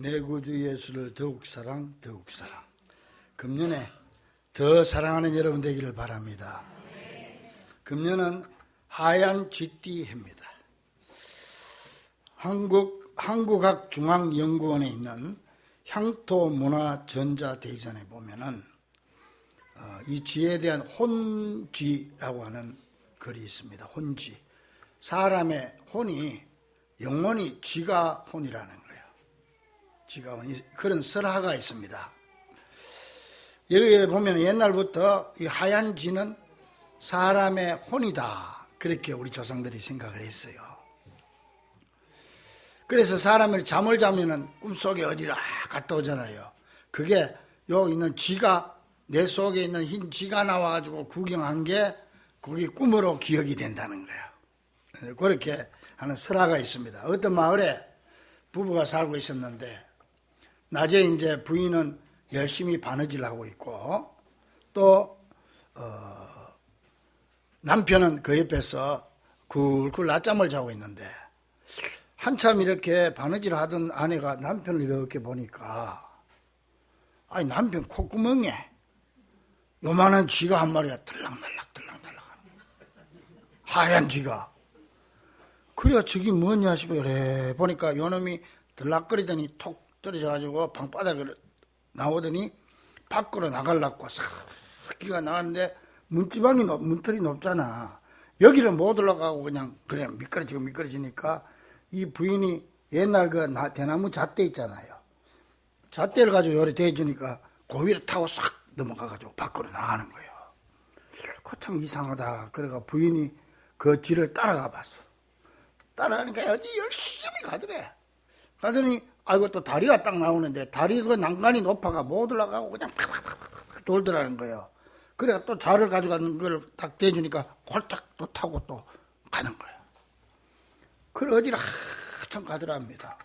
내 구주 예수를 더욱 사랑. 금년에 더 사랑하는 여러분 되기를 바랍니다. 금년은 하얀 쥐띠 해입니다. 한국학중앙연구원에 있는 향토문화전자대전에 보면은 이 쥐에 대한 혼쥐라고 하는 글이 있습니다. 혼쥐. 사람의 혼이 영원히 쥐가 혼이라는 거예요. 쥐가 혼. 그런 설화가 있습니다. 여기에 보면 옛날부터 이 하얀 쥐는 사람의 혼이다. 그렇게 우리 조상들이 생각을 했어요. 그래서 사람을 잠을 자면은 꿈속에 어디라 갔다 오잖아요. 그게 여기 있는 쥐가, 내 속에 있는 흰 쥐가 나와가지고 구경한 게 거기 꿈으로 기억이 된다는 거예요. 그렇게 하는 설화가 있습니다. 어떤 마을에 부부가 살고 있었는데 낮에 이제 부인은 열심히 바느질을 하고 있고 또 남편은 그 옆에서 굴굴 낮잠을 자고 있는데 한참 이렇게 바느질 하던 아내가 남편을 이렇게 보니까 아니 남편 콧구멍에 요만한 쥐가 한 마리가 들락날락 하는 거야. 하얀 쥐가. 그래야 저기 뭐냐 싶어 그래 보니까 요놈이 들락거리더니 톡 떨어져가지고 방바닥을 나오더니 밖으로 나가려고 싹기가 나왔는데 문틀이 높잖아. 여기를 못 올라가고 그냥 그래 미끄러지니까 이 부인이 옛날 그 대나무 잣대 있잖아요. 잣대를 가지고 요래 대주니까 그 위를 타고 싹 넘어가가지고 밖으로 나가는 거예요. 그 참 이상하다. 그래가 부인이 그 쥐를 따라가 봤어. 따라가니까 어디 열심히 가더래. 가더니 아이고 또 다리가 딱 나오는데 다리 그 난간이 높아가 못 올라가고 그냥 팍팍팍 돌더라는 거예요. 그래가 또 자를 가져가는 걸 딱 대주니까 홀딱 또 타고 또 가는 거예요. 그래 어디를 한참 가더랍니다.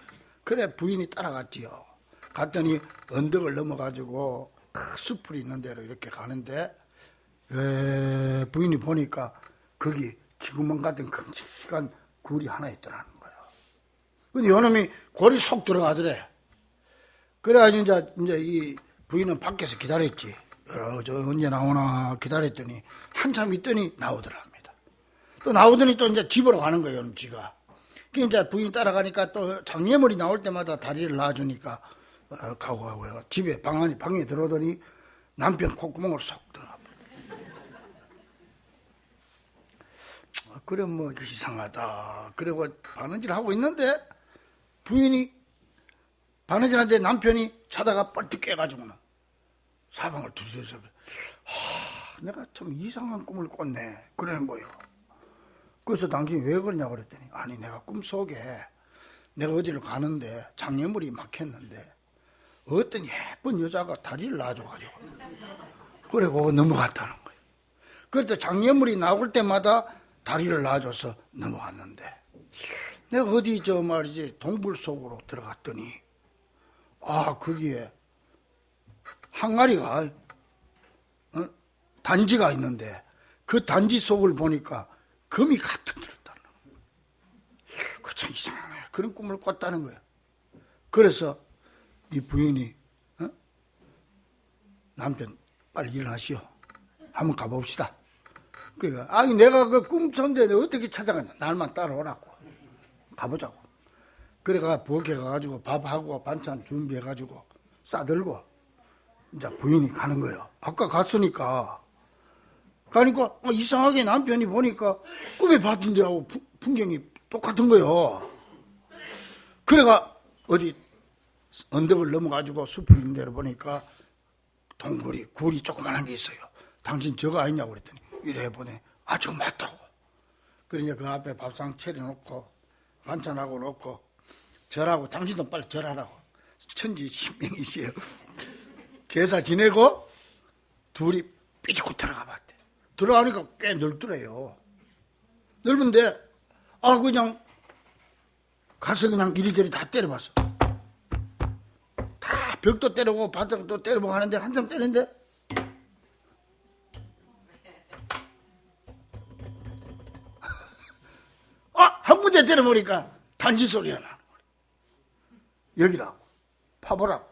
그래 부인이 따라갔지요. 갔더니 언덕을 넘어가지고 숲이 있는 데로 이렇게 가는데 부인이 보니까 거기 지구멍 같은 큼직한 굴이 하나 있더라는 거예요. 근데 요놈이 골이 속 들어가더래. 그래가지고 이제 이 부인은 밖에서 기다렸지. 저 언제 나오나 기다렸더니 한참 있더니 나오더랍니다. 또 나오더니 또 이제 집으로 가는 거예요, 요놈 쥐가. 그 이제 부인 따라가니까 또 장애물이 나올 때마다 다리를 놔주니까 가고 집에 방에 들어오더니 남편 콧구멍을 쏙 들어가. 그래 뭐 이상하다. 그리고 바느질 하고 있는데 부인이 바느질하는데 남편이 자다가 뻘떡 깨가지고는 사방을 두드려서 내가 참 이상한 꿈을 꿨네 그러는 거예요. 그래서 당신이 왜 그러냐고 그랬더니 아니 내가 꿈속에 내가 어디를 가는데 장애물이 막혔는데 어떤 예쁜 여자가 다리를 놔줘가지고 그리고 넘어갔다는 거예요. 그래서 장애물이 나올 때마다 다리를 놔줘서 넘어갔는데 내가 어디 저 말이지 동굴 속으로 들어갔더니 거기에 항아리가 단지가 있는데 그 단지 속을 보니까 금이 가득 들었다는 거예요. 그 참 이상하네. 그런 꿈을 꿨다는 거예요. 그래서 이 부인이 남편 빨리 일하시오. 한번 가봅시다. 그러니까 내가 그 꿈쳤는데 어떻게 찾아가냐. 날만 따라오라고. 가보자고. 그래가 부엌에 가가지고 밥하고 반찬 준비해가지고 싸들고 이제 부인이 가는 거예요. 아까 갔으니까 가니까 이상하게 남편이 보니까 꿈에 봤던 데하고 풍경이 똑같은 거예요. 그래가 어디 언덕을 넘어가지고 숲을 있는 데로 보니까 굴이 조그만한 게 있어요. 당신 저거 아니냐고 그랬더니 이래 보네. 저거 맞다고. 그러니까 그 앞에 밥상 차려놓고 반찬하고 놓고 절하고 당신도 빨리 절하라고. 천지 신명이시에요. 제사 지내고 둘이 삐죽고 들어가 봤대. 들어가니까 꽤 넓더래요. 넓은데 그냥 가서 그냥 이리저리 다 때려봤어. 다 벽도 때리고 바닥도 때려보고 하는데 한참 때리는데 한 군데 때려보니까 단지 소리가 나는 거야. 여기라고. 파보라고.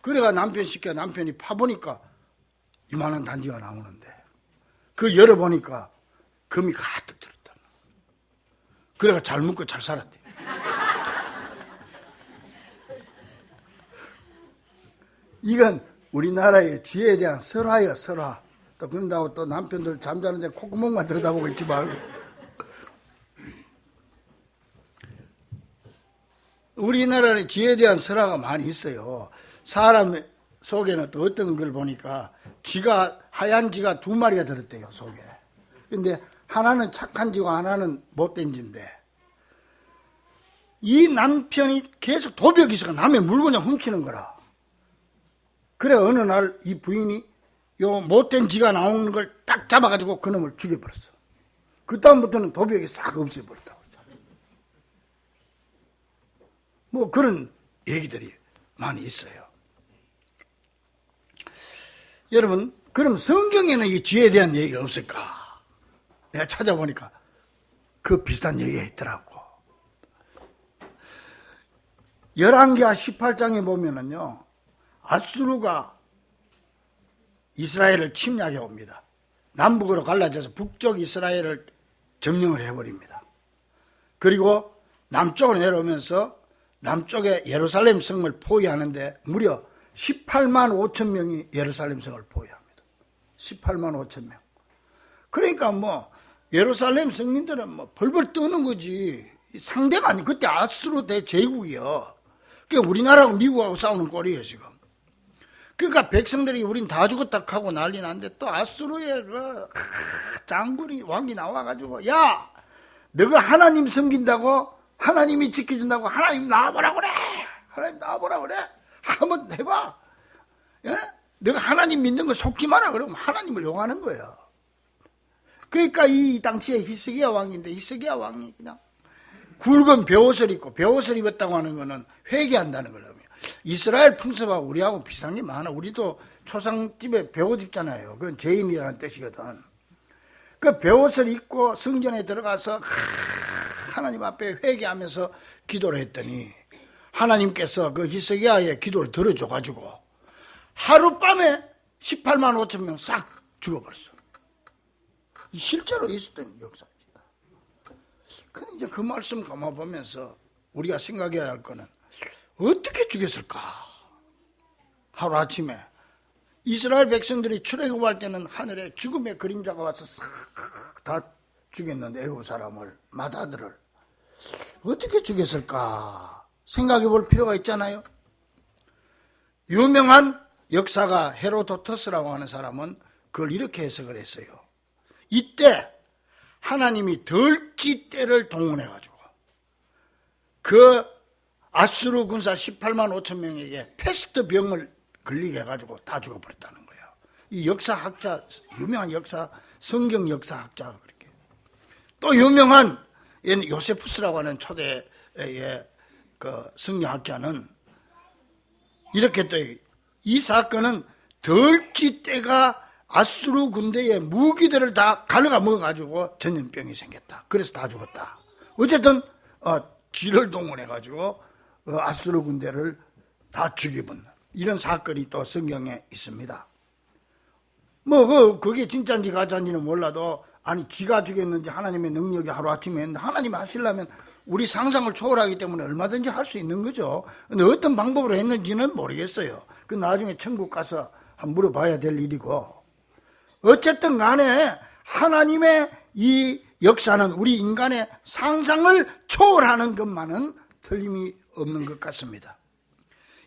그래가 남편 시켜 남편이 파보니까 이만한 단지가 나오는데 그 열어보니까 금이 가득 들었다. 그래가 잘 먹고 잘 살았대. 이건 우리나라의 지혜에 대한 설화예요, 설화. 또 그런다고 또 남편들 잠자는데 콧구멍만 들여다보고 있지 말고. 우리나라의 지혜에 대한 설화가 많이 있어요. 사람 속에는 또 어떤 걸 보니까 하얀 쥐가 2마리가 들었대요, 속에. 근데 하나는 착한 쥐고 하나는 못된 쥐인데 이 남편이 계속 도벽이 있어서 남의 물건을 훔치는 거라. 그래 어느 날 이 부인이 요 못된 쥐가 나오는 걸 딱 잡아가지고 그놈을 죽여버렸어. 그 다음부터는 도벽이 싹 없애버렸다고. 뭐 그런 얘기들이 많이 있어요. 여러분, 그럼 성경에는 이 쥐에 대한 얘기가 없을까? 내가 찾아보니까 그 비슷한 얘기가 있더라고. 열왕기하 18장에 보면은요, 아수르가 이스라엘을 침략해 옵니다. 남북으로 갈라져서 북쪽 이스라엘을 점령을 해버립니다. 그리고 남쪽으로 내려오면서 남쪽에 예루살렘 성을 포위하는데 무려 18만 5천 명이 예루살렘 성을 포위합니다. 18만 5천 명. 그러니까 뭐 예루살렘 성민들은 뭐 벌벌 떠는 거지. 상대가 아니. 그때 아수르 대제국이요. 그러니까 우리나라하고 미국하고 싸우는 꼴이에요 지금. 그러니까 백성들이 우린 다 죽었다 하고 난리 났는데 또 아수르의 장군이 왕이 나와가지고 야 너가 하나님 섬긴다고 하나님이 지켜준다고 하나님 나와보라 그래. 하나님 나와보라 그래. 한번 해봐. 예? 너가 하나님 믿는 거 속지 마라 그러면 하나님을 용하는 거예요. 그러니까 이 당시에 히스기야 왕인데 히스기야 왕이 그냥 굵은 베옷을 입고 베옷을 입었다고 하는 거는 회개한다는 걸 의미해요. 이스라엘 풍습하고 우리하고 비슷한 게 많아. 우리도 초상집에 베옷 입잖아요. 그건 죄인이라는 뜻이거든. 그 베옷을 입고 성전에 들어가서 하나님 앞에 회개하면서 기도를 했더니 하나님께서 그 히스기야의 기도를 들어줘가지고 하룻밤에 18만 5천 명 싹 죽어버렸어. 실제로 있었던 역사입니다. 근데 이제 그 말씀 감아보면서 우리가 생각해야 할 거는 어떻게 죽였을까? 하루아침에 이스라엘 백성들이 출애굽할 때는 하늘에 죽음의 그림자가 와서 싹 다 죽였는데 애굽 사람을 마다들을 어떻게 죽였을까 생각해 볼 필요가 있잖아요. 유명한 역사가 헤로도토스라고 하는 사람은 그걸 이렇게 해석을 했어요. 이때 하나님이 덜지 떼를 동원해가지고 그 아수르 군사 18만 5천 명에게 패스트 병을 걸리게 해가지고 다 죽어버렸다는 거예요. 이 역사학자, 유명한 성경 역사학자가 그렇게. 또 유명한 요세푸스라고 하는 초대의 그 성경학자는 이렇게 또 이 사건은 덜지 떼가 아수르 군대의 무기들을 다 갈라가 먹어가지고 전염병이 생겼다. 그래서 다 죽었다. 어쨌든 쥐를 동원해가지고 아수르 군대를 다 죽여본 이런 사건이 또 성경에 있습니다. 뭐 그게 진짜인지 가짜인지는 몰라도 아니 쥐가 죽였는지 하나님의 능력이 하루아침에 했는데 하나님이 하시려면 우리 상상을 초월하기 때문에 얼마든지 할 수 있는 거죠. 근데 어떤 방법으로 했는지는 모르겠어요. 그 나중에 천국 가서 한번 물어봐야 될 일이고 어쨌든 간에 하나님의 이 역사는 우리 인간의 상상을 초월하는 것만은 틀림이 없는 것 같습니다.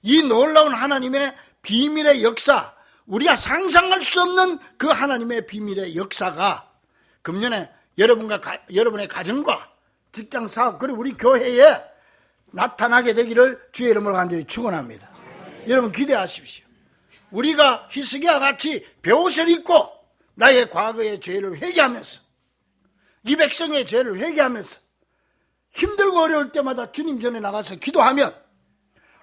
이 놀라운 하나님의 비밀의 역사, 우리가 상상할 수 없는 그 하나님의 비밀의 역사가 금년에 여러분의 가정과 직장 사업 그리고 우리 교회에 나타나게 되기를 주의 이름으로 간절히 축원합니다. 여러분 기대하십시오. 우리가 히스기야 같이 베옷을 입고 나의 과거의 죄를 회개하면서 이 백성의 죄를 회개하면서 힘들고 어려울 때마다 주님 전에 나가서 기도하면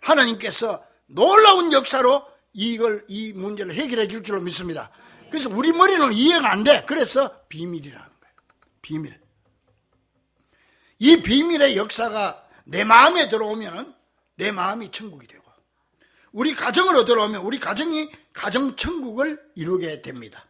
하나님께서 놀라운 역사로 이 문제를 해결해 줄 줄로 믿습니다. 그래서 우리 머리는 이해가 안 돼. 그래서 비밀이라는 거예요. 비밀. 이 비밀의 역사가 내 마음에 들어오면 내 마음이 천국이 되고 우리 가정으로 들어오면 우리 가정이 가정천국을 이루게 됩니다.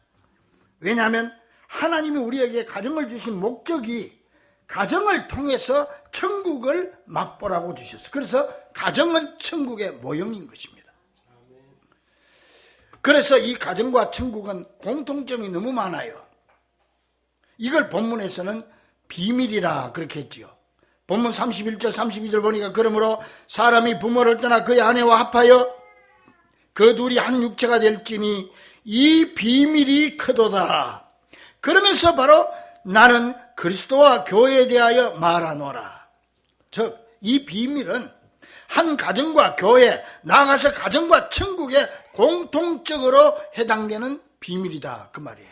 왜냐하면 하나님이 우리에게 가정을 주신 목적이 가정을 통해서 천국을 맛보라고 주셨어요. 그래서 가정은 천국의 모형인 것입니다. 그래서 이 가정과 천국은 공통점이 너무 많아요. 이걸 본문에서는 비밀이라 그렇게 했지요. 본문 31절 32절 보니까 그러므로 사람이 부모를 떠나 그의 아내와 합하여 그 둘이 한 육체가 될지니 이 비밀이 크도다. 그러면서 바로 나는 그리스도와 교회에 대하여 말하노라. 즉 이 비밀은 한 가정과 교회, 나아가서 가정과 천국에 공통적으로 해당되는 비밀이다 그 말이에요.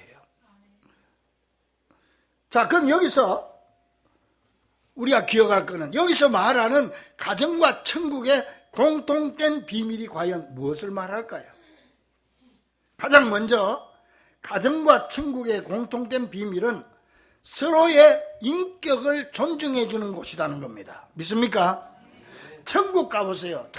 자, 그럼 여기서 우리가 기억할 거는 여기서 말하는 가정과 천국의 공통된 비밀이 과연 무엇을 말할까요? 가장 먼저 가정과 천국의 공통된 비밀은 서로의 인격을 존중해 주는 곳이라는 겁니다. 믿습니까? 천국 가보세요.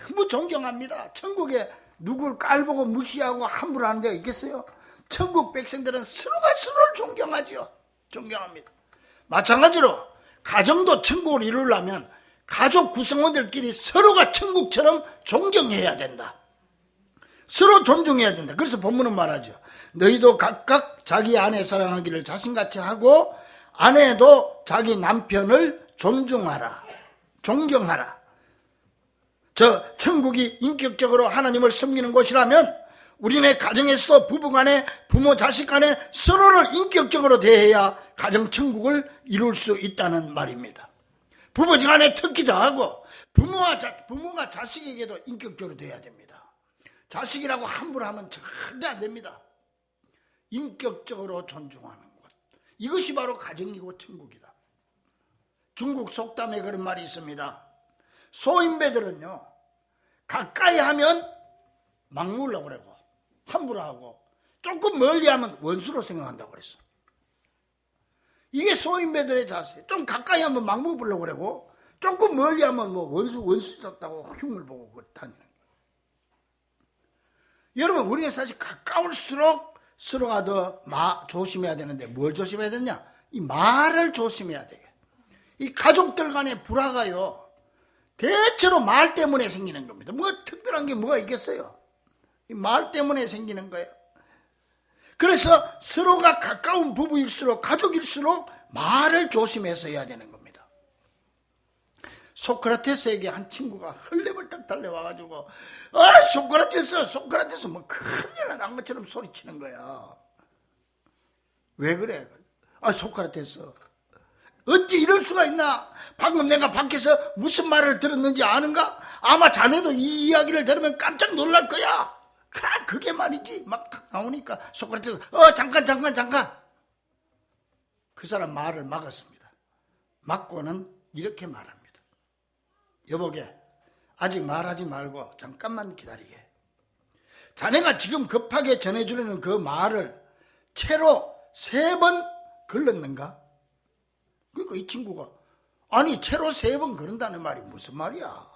너무 존경합니다. 천국에 누굴 깔보고 무시하고 함부로 하는 데가 있겠어요? 천국 백성들은 서로가 서로를 존경하죠. 존경합니다. 마찬가지로 가정도 천국을 이루려면 가족 구성원들끼리 서로가 천국처럼 존경해야 된다. 서로 존중해야 된다. 그래서 본문은 말하죠. 너희도 각각 자기 아내 사랑하기를 자신같이 하고 아내도 자기 남편을 존중하라. 존경하라. 저 천국이 인격적으로 하나님을 섬기는 곳이라면 우리네 가정에서도 부부간에 부모 자식간에 서로를 인격적으로 대해야 가정 천국을 이룰 수 있다는 말입니다. 부부간에 특히 더하고 부모가 자식에게도 인격적으로 대해야 됩니다. 자식이라고 함부로 하면 절대 안 됩니다. 인격적으로 존중하는 것. 이것이 바로 가정이고 천국이다. 중국 속담에 그런 말이 있습니다. 소인배들은요, 가까이 하면 막물라고 그러고 함부로 하고 조금 멀리 하면 원수로 생각한다고 그랬어. 이게 소인배들의 자세. 좀 가까이 하면 막무 부르려고 그러고 조금 멀리 하면 뭐 원수 졌다고 흉을 보고 그렇다는 거예요. 여러분, 우리가 사실 가까울수록 서로가 더 조심해야 되는데 뭘 조심해야 되냐? 이 말을 조심해야 돼요. 이 가족들 간의 불화가요, 대체로 말 때문에 생기는 겁니다. 뭐 특별한 게 뭐가 있겠어요? 이 말 때문에 생기는 거예요. 그래서 서로가 가까운 부부일수록 가족일수록 말을 조심해서 해야 되는 겁니다. 소크라테스에게 한 친구가 헐레벌떡 달려와가지고 소크라테스 뭐 큰일 난 것처럼 소리치는 거야. 왜 그래? 소크라테스 어찌 이럴 수가 있나? 방금 내가 밖에서 무슨 말을 들었는지 아는가? 아마 자네도 이 이야기를 들으면 깜짝 놀랄 거야. 그게 말이지. 막 나오니까 소크라테스 잠깐. 그 사람 말을 막았습니다. 막고는 이렇게 말합니다. 여보게, 아직 말하지 말고 잠깐만 기다리게. 자네가 지금 급하게 전해주려는 그 말을 채로 3번 걸렀는가? 그러니까 이 친구가 아니 채로 3번 그런다는 말이 무슨 말이야?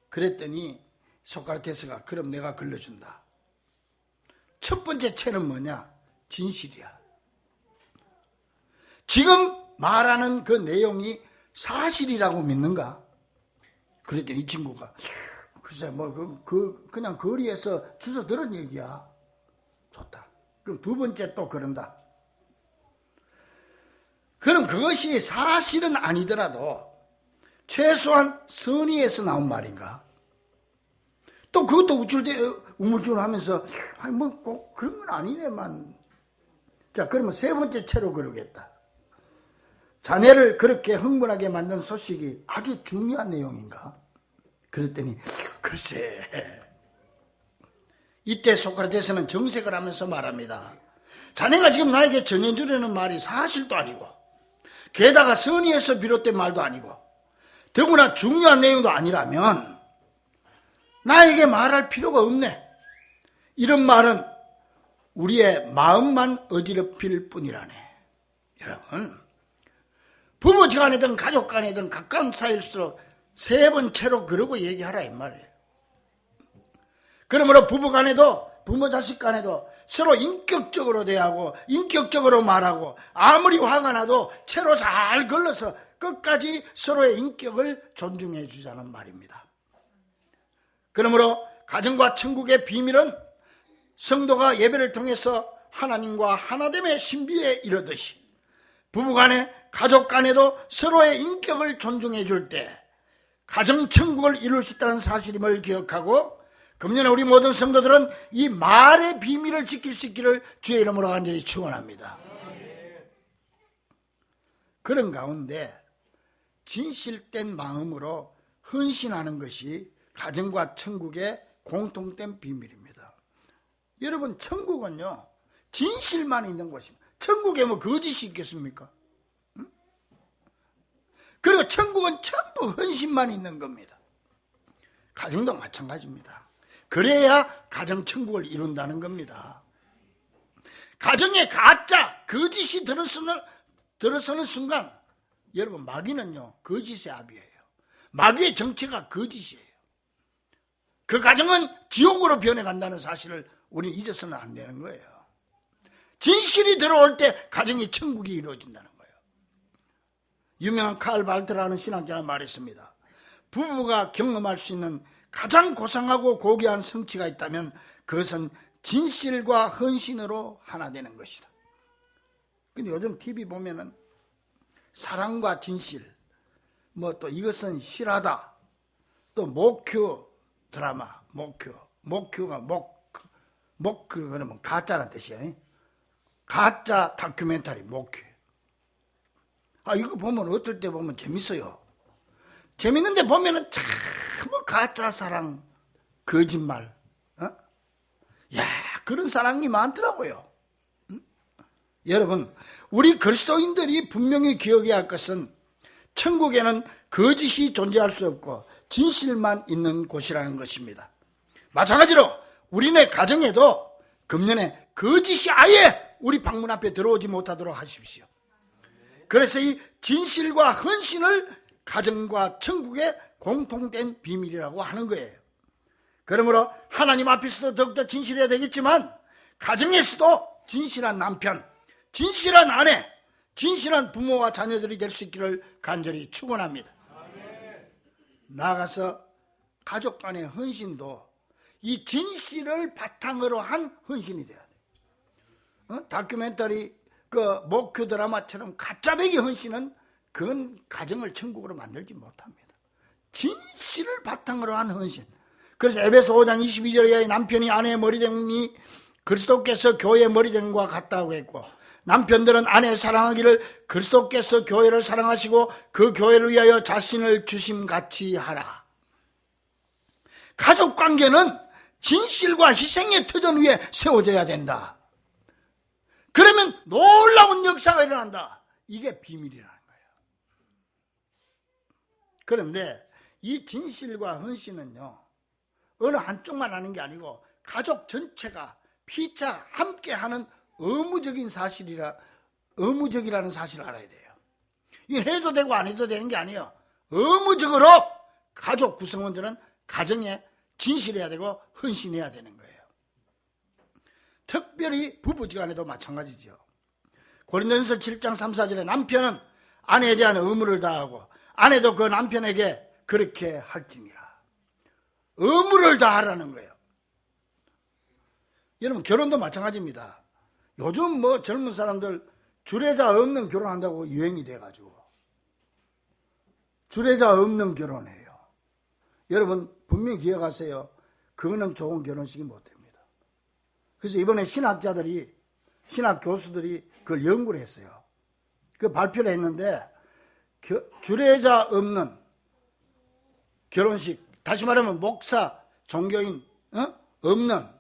그랬더니 소크라테스가 그럼 내가 걸러준다. 첫 번째 채는 뭐냐? 진실이야. 지금 말하는 그 내용이 사실이라고 믿는가? 그랬더니 이 친구가 글쎄 그냥 거리에서 주워 들은 얘기야. 좋다. 그럼 두 번째 또 그런다. 그럼 그것이 사실은 아니더라도 최소한 선의에서 나온 말인가? 또 그것도 우물쭈물하면서 뭐 꼭 그런 건 아니네만. 자, 그러면 3번째 채로 그러겠다. 자네를 그렇게 흥분하게 만든 소식이 아주 중요한 내용인가? 그랬더니 글쎄. 이때 소크라테스는 정색을 하면서 말합니다. 자네가 지금 나에게 전해주려는 말이 사실도 아니고 게다가 선의에서 비롯된 말도 아니고 더구나 중요한 내용도 아니라면 나에게 말할 필요가 없네. 이런 말은 우리의 마음만 어지럽힐 뿐이라네. 여러분, 부부지간이든 가족간이든 가까운 사이일수록 세 번째로 그러고 얘기하라 이 말이에요. 그러므로 부부간에도 부모 자식 간에도 서로 인격적으로 대하고 인격적으로 말하고 아무리 화가 나도 채로 잘 걸러서 끝까지 서로의 인격을 존중해 주자는 말입니다. 그러므로 가정과 천국의 비밀은 성도가 예배를 통해서 하나님과 하나됨의 신비에 이르듯이 부부간에 가족 간에도 서로의 인격을 존중해 줄 때 가정 천국을 이룰 수 있다는 사실임을 기억하고 금년에 우리 모든 성도들은 이 말의 비밀을 지킬 수 있기를 주의 이름으로 간절히 축원합니다. 그런 가운데 진실된 마음으로 헌신하는 것이 가정과 천국의 공통된 비밀입니다. 여러분, 천국은요 진실만 있는 곳입니다. 천국에 뭐 거짓이 있겠습니까? 응? 그리고 천국은 전부 헌신만 있는 겁니다. 가정도 마찬가지입니다. 그래야 가정 천국을 이룬다는 겁니다. 가정에 가짜, 거짓이 들어서는 순간 여러분, 마귀는요 거짓의 아비예요. 마귀의 정체가 거짓이에요. 그 가정은 지옥으로 변해간다는 사실을 우리는 잊어서는 안 되는 거예요. 진실이 들어올 때 가정이 천국이 이루어진다는 거예요. 유명한 칼 발트라는 신학자가 말했습니다. 부부가 경험할 수 있는 가장 고상하고 고귀한 성취가 있다면 그것은 진실과 헌신으로 하나 되는 것이다. 근데 요즘 TV 보면은 사랑과 진실, 뭐 또 이것은 실하다, 또 목큐 드라마, 목큐가 그러면 가짜란 뜻이에요. 가짜 다큐멘터리 목큐. 이거 보면 어떨 때 보면 재밌어요. 재밌는데 보면은 참 가짜 사랑, 거짓말, 그런 사랑이 많더라고요. 여러분, 우리 그리스도인들이 분명히 기억해야 할 것은 천국에는 거짓이 존재할 수 없고 진실만 있는 곳이라는 것입니다. 마찬가지로 우리네 가정에도 금년에 거짓이 아예 우리 방문 앞에 들어오지 못하도록 하십시오. 그래서 이 진실과 헌신을 가정과 천국의 공통된 비밀이라고 하는 거예요. 그러므로 하나님 앞에서도 더욱더 진실해야 되겠지만 가정에서도 진실한 남편, 진실한 아내, 진실한 부모와 자녀들이 될 수 있기를 간절히 축원합니다. 나아가서 가족 간의 헌신도 이 진실을 바탕으로 한 헌신이 돼야 돼요. 다큐멘터리 목큐 드라마처럼 가짜배기 헌신은 그건 가정을 천국으로 만들지 못합니다. 진실을 바탕으로 한 헌신. 그래서 에베소 5장 22절에 남편이 아내의 머리됨이 그리스도께서 교회의 머리됨과 같다고 했고, 남편들은 아내 사랑하기를 그리스도께서 교회를 사랑하시고 그 교회를 위하여 자신을 주심같이 하라. 가족관계는 진실과 희생의 터전 위에 세워져야 된다. 그러면 놀라운 역사가 일어난다. 이게 비밀이라는 거예요. 그런데 이 진실과 헌신은요 어느 한쪽만 하는 게 아니고 가족 전체가 피차 함께하는 의무적이라는 사실을 알아야 돼요. 이게 해도 되고 안 해도 되는 게 아니에요. 의무적으로 가족 구성원들은 가정에 진실해야 되고 헌신해야 되는 거예요. 특별히 부부지간에도 마찬가지죠. 고린도전서 7장 3, 4절에 남편은 아내에 대한 의무를 다하고 아내도 그 남편에게 그렇게 할지니라. 의무를 다하라는 거예요. 여러분, 결혼도 마찬가지입니다. 요즘 젊은 사람들 주례자 없는 결혼한다고 유행이 돼가지고 주례자 없는 결혼해요. 여러분 분명히 기억하세요. 그거는 좋은 결혼식이 못 됩니다. 그래서 이번에 신학 교수들이 그걸 연구를 했어요. 그 발표를 했는데 주례자 없는 결혼식, 다시 말하면 목사, 종교인 없는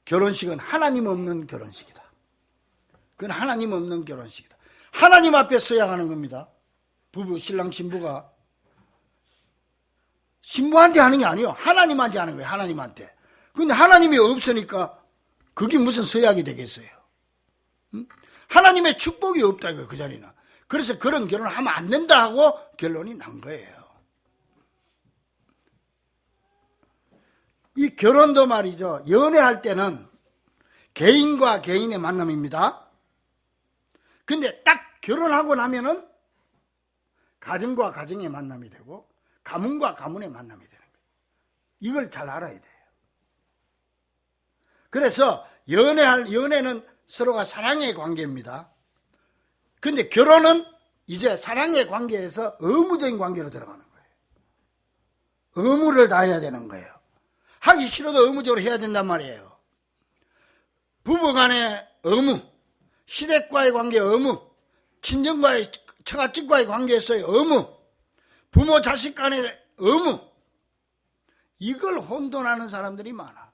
결혼식은 하나님 없는 결혼식이다. 그건 하나님 없는 결혼식이다. 하나님 앞에 서야 하는 겁니다. 부부, 신랑, 신부가 신부한테 하는 게 아니에요. 하나님한테 하는 거예요. 하나님한테. 그런데 하나님이 없으니까 그게 무슨 서약이 되겠어요. 하나님의 축복이 없다 이거예요. 그 자리는. 그래서 그런 결혼을 하면 안 된다 하고 결론이 난 거예요. 이 결혼도 말이죠. 연애할 때는 개인과 개인의 만남입니다. 근데 딱 결혼하고 나면은 가정과 가정의 만남이 되고 가문과 가문의 만남이 되는 거예요. 이걸 잘 알아야 돼요. 그래서 연애는 서로가 사랑의 관계입니다. 근데 결혼은 이제 사랑의 관계에서 의무적인 관계로 들어가는 거예요. 의무를 다해야 되는 거예요. 하기 싫어도 의무적으로 해야 된단 말이에요. 부부간의 의무, 시댁과의 관계 의무, 친정과의 처갓집과의 관계에서의 의무, 부모 자식 간의 의무, 이걸 혼돈하는 사람들이 많아.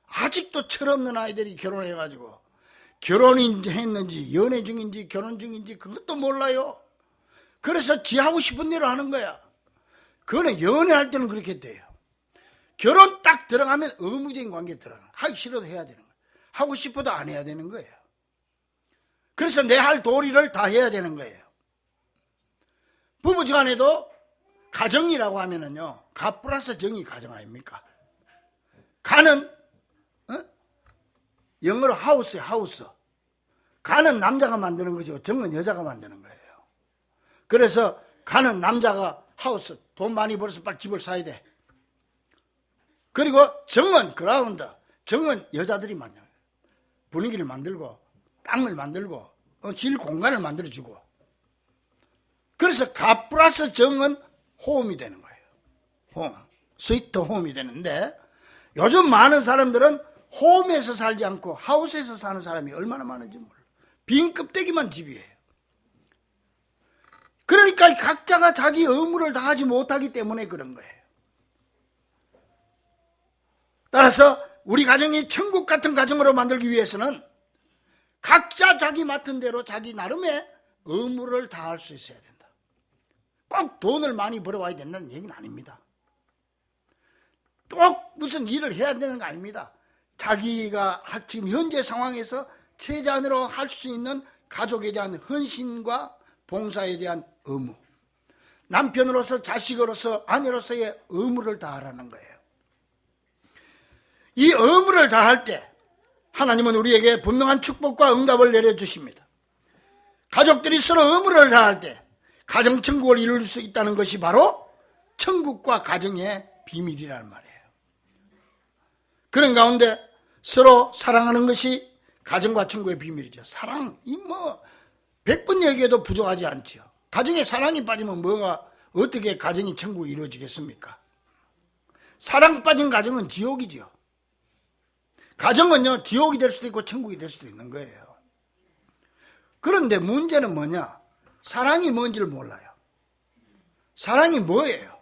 아직도 철없는 아이들이 결혼해가지고 결혼인지 했는지 연애 중인지 결혼 중인지 그것도 몰라요. 그래서 지 하고 싶은 대로 하는 거야. 그거는 연애할 때는 그렇게 돼요. 결혼 딱 들어가면 의무적인 관계에 들어가. 하기 싫어도 해야 되는 거예요. 하고 싶어도 안 해야 되는 거예요. 그래서 내 할 도리를 다 해야 되는 거예요. 부부지간에도 가정이라고 하면은요, 가 플러스 정이 가정 아닙니까? 가는 영어로 하우스예요. 하우스. 가는 남자가 만드는 것이고 정은 여자가 만드는 거예요. 그래서 가는 남자가 하우스, 돈 많이 벌어서 빨리 집을 사야 돼. 그리고 정은 그라운드, 정은 여자들이 만들어요. 분위기를 만들고 땅을 만들고 질 공간을 만들어주고. 그래서 가 플러스 정은 호흡이 되는 거예요. 홈, 스위트 홈이 되는데 요즘 많은 사람들은 홈에서 살지 않고 하우스에서 사는 사람이 얼마나 많은지 몰라. 빈 껍데기만 집이에요. 그러니까 각자가 자기 의무를 다하지 못하기 때문에 그런 거예요. 따라서 우리 가정이 천국 같은 가정으로 만들기 위해서는 각자 자기 맡은 대로 자기 나름의 의무를 다할 수 있어야 된다. 꼭 돈을 많이 벌어와야 된다는 얘기는 아닙니다. 꼭 무슨 일을 해야 되는 거 아닙니다. 자기가 지금 현재 상황에서 최대한으로 할 수 있는 가족에 대한 헌신과 봉사에 대한 의무, 남편으로서 자식으로서 아내로서의 의무를 다하라는 거예요. 이 의무를 다할 때 하나님은 우리에게 분명한 축복과 응답을 내려주십니다. 가족들이 서로 의무를 다할 때 가정천국을 이룰 수 있다는 것이 바로 천국과 가정의 비밀이라는 말이에요. 그런 가운데 서로 사랑하는 것이 가정과 천국의 비밀이죠. 사랑, 100번 얘기해도 부족하지 않죠. 가정에 사랑이 빠지면 어떻게 가정이 천국이 이루어지겠습니까? 사랑 빠진 가정은 지옥이죠. 가정은요, 지옥이 될 수도 있고 천국이 될 수도 있는 거예요. 그런데 문제는 뭐냐? 사랑이 뭔지를 몰라요. 사랑이 뭐예요?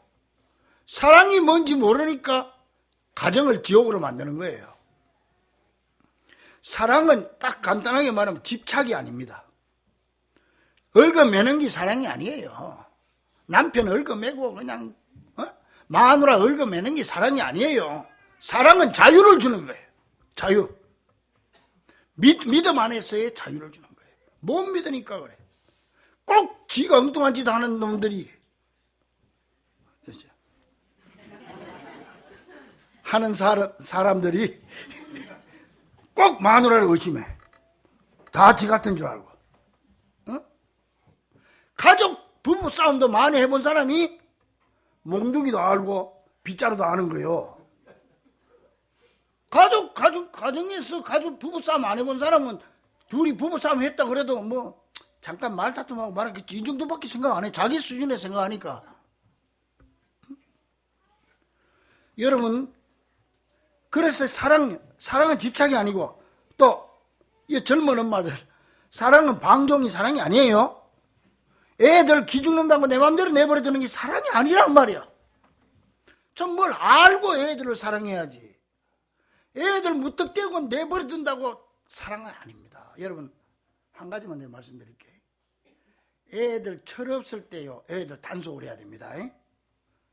사랑이 뭔지 모르니까 가정을 지옥으로 만드는 거예요. 사랑은 딱 간단하게 말하면 집착이 아닙니다. 얽어매는 게 사랑이 아니에요. 남편 얽어매고 그냥 마누라 얽어매는 게 사랑이 아니에요. 사랑은 자유를 주는 거예요. 자유. 믿음 안에서의 자유를 주는 거예요. 못 믿으니까 그래. 꼭 지가 엉뚱한 짓 하는 놈들이 하는 사람들이 꼭 마누라를 의심해. 다 지 같은 줄 알고. 가족 부부 싸움도 많이 해본 사람이 몽둥이도 알고 빗자루도 아는 거예요. 가정에서 부부 싸움 안 해본 사람은 둘이 부부 싸움 했다 그래도 잠깐 말다툼하고 말하겠지. 이 정도밖에 생각 안 해. 자기 수준에 생각하니까. 여러분, 그래서 사랑은 집착이 아니고 또 이 젊은 엄마들, 사랑은 방종이 사랑이 아니에요. 애들 기죽는다고 내 마음대로 내버려두는 게 사랑이 아니란 말이야. 좀 뭘 알고 애들을 사랑해야지. 애들 무턱대고 내버려둔다고 사랑은 아닙니다. 여러분, 한 가지만 내가 말씀드릴게요. 애들 철없을 때요, 애들 단속을 해야 됩니다.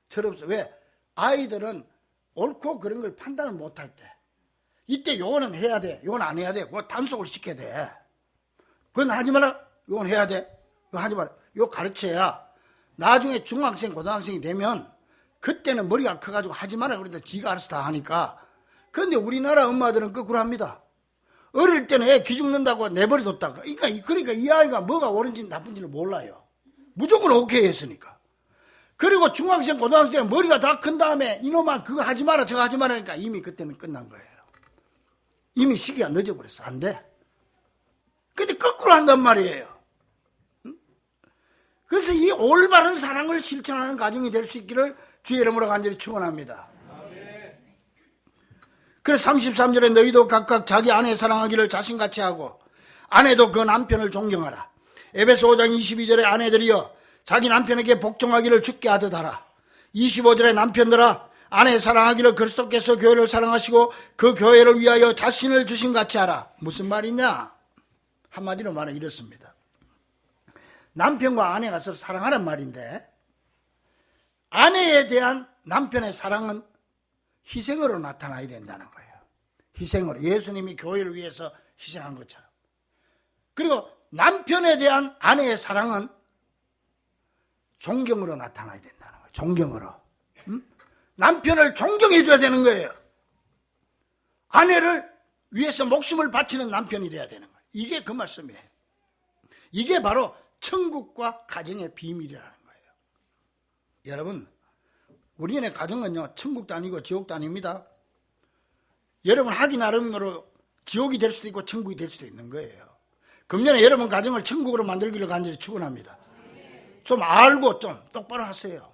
철없어. 왜? 아이들은 옳고 그런 걸 판단을 못할 때 이때 요거는 해야 돼, 요건 안 해야 돼. 그거 단속을 시켜야 돼. 그건 하지 마라, 요건 해야 돼, 요건 하지 마라. 요 가르쳐야 나중에 중학생 고등학생이 되면 그때는 머리가 커가지고 하지 마라 그러다 지가 알아서 다 하니까 그런데 우리나라 엄마들은 거꾸로 합니다. 어릴 때는 애 기죽는다고 내버려뒀다가, 그러니까 이 아이가 뭐가 옳은지 나쁜지를 몰라요. 무조건 오케이 했으니까. 그리고 중학생, 고등학생 머리가 다 큰 다음에 이놈아 그거 하지 마라 저거 하지 마라 하니까 이미 그때는 끝난 거예요. 이미 시기가 늦어버렸어. 안 돼. 근데 거꾸로 한단 말이에요. 응? 그래서 이 올바른 사랑을 실천하는 가정이 될 수 있기를 주의 이름으로 간절히 축원합니다. 그래서 33절에 너희도 각각 자기 아내 사랑하기를 자신같이 하고 아내도 그 남편을 존경하라. 에베소 5장 22절에 아내들이여 자기 남편에게 복종하기를 주께 하듯 하라. 25절에 남편들아 아내 사랑하기를 그리스도께서 교회를 사랑하시고 그 교회를 위하여 자신을 주심같이 하라. 무슨 말이냐? 한마디로 말하면 이렇습니다. 남편과 아내가 서로 사랑하란 말인데 아내에 대한 남편의 사랑은 희생으로 나타나야 된다는 거예요. 희생으로. 예수님이 교회를 위해서 희생한 것처럼. 그리고 남편에 대한 아내의 사랑은 존경으로 나타나야 된다는 거예요. 존경으로. 남편을 존경해 줘야 되는 거예요. 아내를 위해서 목숨을 바치는 남편이 돼야 되는 거예요. 이게 그 말씀이에요. 이게 바로 천국과 가정의 비밀이라는 거예요. 여러분, 우리네 가정은요, 천국도 아니고 지옥도 아닙니다. 여러분 하기 나름으로 지옥이 될 수도 있고 천국이 될 수도 있는 거예요. 금년에 여러분 가정을 천국으로 만들기를 간절히 축원합니다. 좀 알고 좀 똑바로 하세요.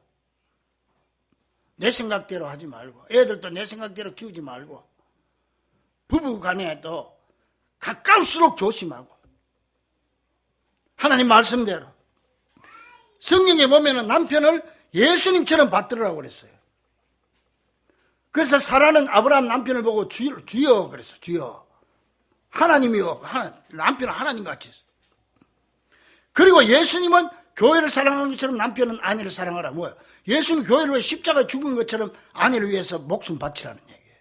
내 생각대로 하지 말고 애들도 내 생각대로 키우지 말고 부부 간에도 가까울수록 조심하고 하나님 말씀대로 성경에 보면은 남편을 예수님처럼 받들으라고 그랬어요. 그래서 사라는 아브라함 남편을 보고 주여 그랬어. 주여. 하나님이요. 남편은 하나님같이. 그리고 예수님은 교회를 사랑하는 것처럼 남편은 아내를 사랑하라. 뭐야? 예수님 교회를 위해 십자가에 죽은 것처럼 아내를 위해서 목숨 바치라는 얘기예요.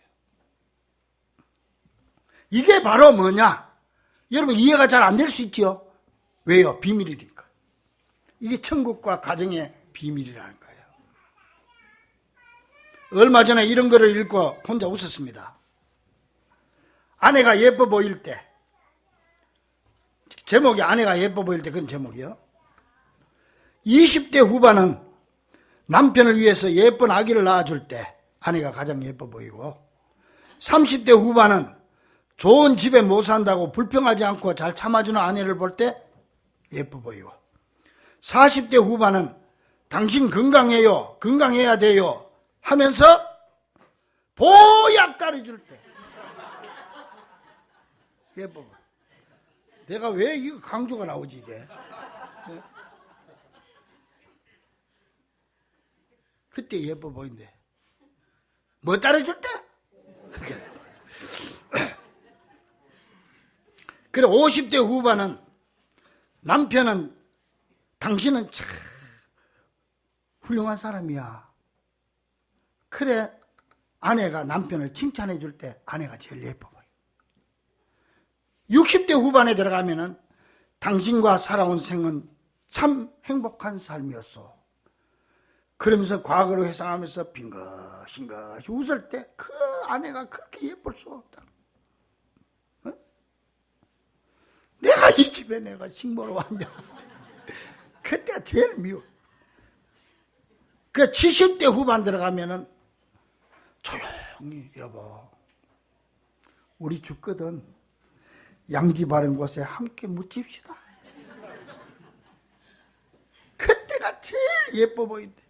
이게 바로 뭐냐? 여러분 이해가 잘 안 될 수 있죠? 왜요? 비밀이니까. 이게 천국과 가정의 비밀이라는 거예요. 얼마 전에 이런 거를 읽고 혼자 웃었습니다. 아내가 예뻐 보일 때, 제목이 아내가 예뻐 보일 때 그런 제목이요. 20대 후반은 남편을 위해서 예쁜 아기를 낳아줄 때 아내가 가장 예뻐 보이고 30대 후반은 좋은 집에 못 산다고 불평하지 않고 잘 참아주는 아내를 볼 때 예뻐 보이고 40대 후반은 당신 건강해요, 건강해야 돼요 하면서 보약 가르줄 때 예뻐 보여. 내가 왜 이거 강조가 나오지 이게? 그때 예뻐 보인대. 뭐 따라줄 때? 그래 50대 후반은 남편은 당신은 참 훌륭한 사람이야. 그래 아내가 남편을 칭찬해 줄 때 아내가 제일 예뻐 보여. 60대 후반에 들어가면은 당신과 살아온 생은 참 행복한 삶이었어. 그러면서 과거로 회상하면서 빙긋빙긋 웃을 때 그 아내가 그렇게 예쁠 수 없다. 어? 내가 이 집에 내가 식모로 왔냐. 그때가 제일 미워. 그 70대 후반 들어가면은 조용히 여보 우리 죽거든 양지 바른 곳에 함께 묻힙시다. 그때가 제일 예뻐 보인대.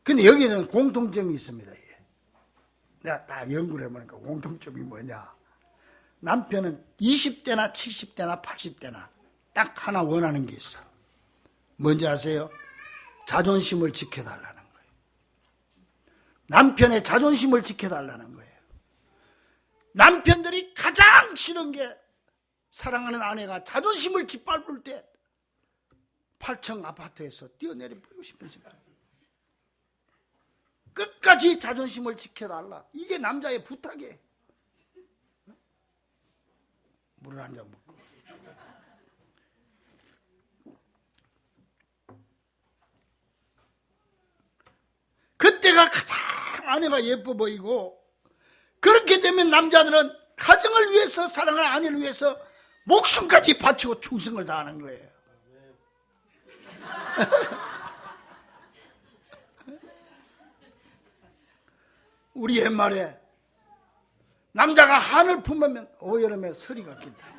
근데 여기는 공통점이 있습니다. 이게. 내가 다 연구를 해보니까 공통점이 뭐냐. 남편은 20대나 70대나 80대나 딱 하나 원하는 게 있어. 뭔지 아세요? 자존심을 지켜달라는 거예요. 남편의 자존심을 지켜달라는 거예요. 남편들이 가장 싫은 게 사랑하는 아내가 자존심을 짓밟을 때 8층 아파트에서 뛰어내려 버리고 싶은 생각. 끝까지 자존심을 지켜달라. 이게 남자의 부탁이에요. 물을 한 잔 먹고. 그때가 가장 아내가 예뻐 보이고 그렇게 되면 남자들은 가정을 위해서, 사랑하는 아내를 위해서 목숨까지 바치고 충성을 다하는 거예요. 우리 옛말에 남자가 한을 품으면 오여름에 서리가 긴다.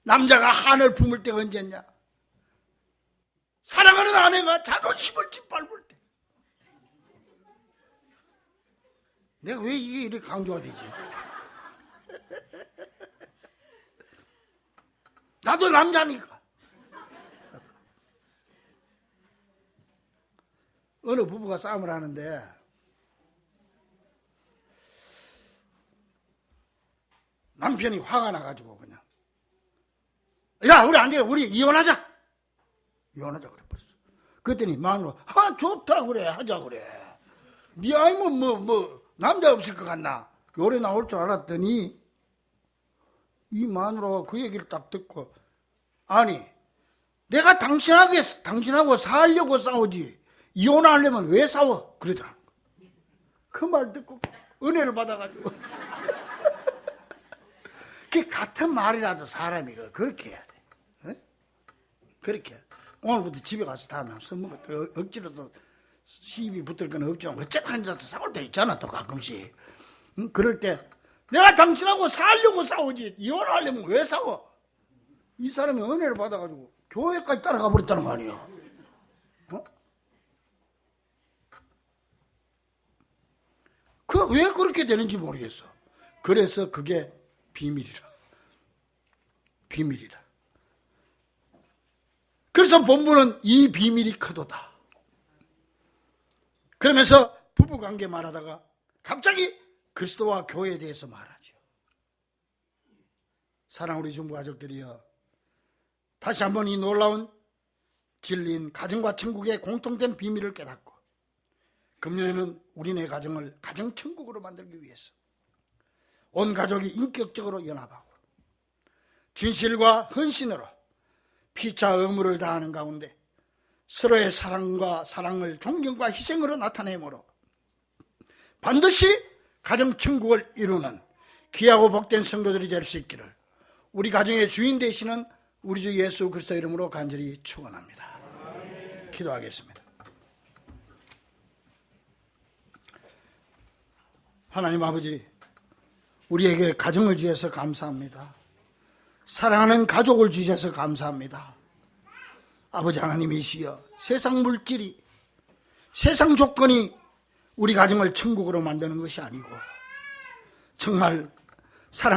남자가 한을 품을 때가 언제냐? 사랑하는 아내가 자존심을 짓밟을 때. 내가 왜 이게 이렇게 강조가 되지? 나도 남자니까. 어느 부부가 싸움을 하는데 남편이 화가 나가지고 그냥, 야, 우리 안 돼, 우리 이혼하자. 이혼하자 그래 버렸어. 그랬더니 마누라, 좋다 그래, 하자 그래. 네 아이면 뭐 남자 없을 것 같나? 요래 나올 줄 알았더니 이 마누라가 그 얘기를 딱 듣고, 아니, 내가 당신하고 살려고 싸우지 이혼하려면 왜 싸워? 그러더라는 거야. 그 말 듣고 은혜를 받아가지고 그 같은 말이라도 사람이 그렇게 해야 돼. 어? 그렇게 오늘부터 집에 가서 다음에 선물 억지로도 시비 붙을 건 없지만 어쨌든 한자도 싸울 때 있잖아, 또 가끔씩. 그럴 때 내가 당신하고 살려고 싸우지 이혼하려면 왜 싸워? 이 사람이 은혜를 받아가지고 교회까지 따라가 버렸다는 거 아니야. 어? 왜 그렇게 되는지 모르겠어. 그래서 그게 비밀이라. 비밀이라. 그래서 본문은 이 비밀이 크도다. 그러면서 부부관계 말하다가 갑자기 그리스도와 교회에 대해서 말하죠. 사랑 우리 중부 가족들이여, 다시 한번 이 놀라운 진리인 가정과 천국의 공통된 비밀을 깨닫고 금년에는 우리네 가정을 가정천국으로 만들기 위해서 온 가족이 인격적으로 연합하고 진실과 헌신으로 피차 의무를 다하는 가운데 서로의 사랑과 사랑을 존경과 희생으로 나타내므로 반드시 가정천국을 이루는 귀하고 복된 성도들이 될 수 있기를 우리 가정의 주인 되시는 우리 주 예수 그리스도 이름으로 간절히 축원합니다. 기도하겠습니다. 하나님 아버지, 우리에게 가정을 주셔서 감사합니다. 사랑하는 가족을 주셔서 감사합니다. 아버지 하나님이시여, 세상 물질이, 세상 조건이 우리 가정을 천국으로 만드는 것이 아니고 정말